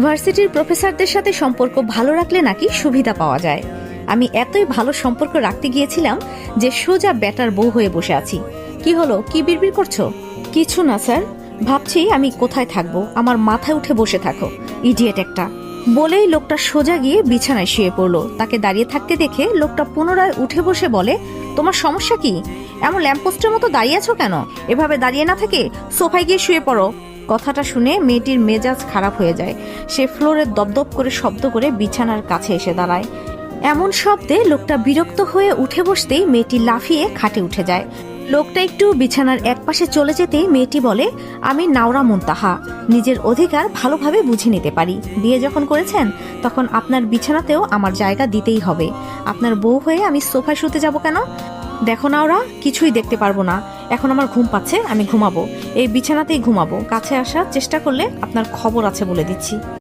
ভার্সিটির প্রফেসরদের সাথে সম্পর্ক ভালো রাখলে নাকি সুবিধা পাওয়া যায়। আমি এতই ভালো সম্পর্ক রাখতে গিয়েছিলাম যে সোজা ব্যাটার বউ হয়ে বসে আছি। কি হলো, কি বিড়বিড় করছো? কিছু না স্যার, ভাবছি আমি কোথায় থাকবো, আমার মাথায় উঠে বসে থাকো, ইডিয়েট একটা। বলেই লোকটা সোজা গিয়ে বিছানায় শুয়ে পড়লো। তাকে দাঁড়িয়ে থাকতে দেখে লোকটা পুনরায় উঠে বসে বলে, তোমার সমস্যা কি? এমন ল্যাম্পপোস্টের মতো দাঁড়িয়ে আছো কেন? এভাবে দাঁড়িয়ে না থেকে সোফায় গিয়ে শুয়ে পড়ো। কথাটা শুনে মেয়েটির মেজাজ খারাপ হয়ে যায়। সে ফ্লোরে দপদপ করে শব্দ করে বিছানার কাছে এসে দাঁড়ায়। এমন শব্দে লোকটা বিরক্ত হয়ে উঠে বসতেই মেয়েটি লাফিয়ে খাটে উঠে যায়। লোকটা একটু বিছানার একপাশে চলে যেতেই মেয়েটি বলে, আমি নাওরা মুনতাহা, নিজের অধিকার ভালোভাবে বুঝে নিতে পারি। বিয়ে যখন করেছেন তখন আপনার বিছানাতেও আমার জায়গা দিতেই হবে। আপনার বউ হয়ে আমি সোফায় শুতে যাব কেন? দেখো নাওরা, কিছুই দেখতে পারবো না। এখন আমার ঘুম পাচ্ছে, আমি ঘুমাবো, এই বিছানাতেই ঘুমাবো। কাছে আসার চেষ্টা করলে আপনার খবর আছে বলে দিচ্ছি।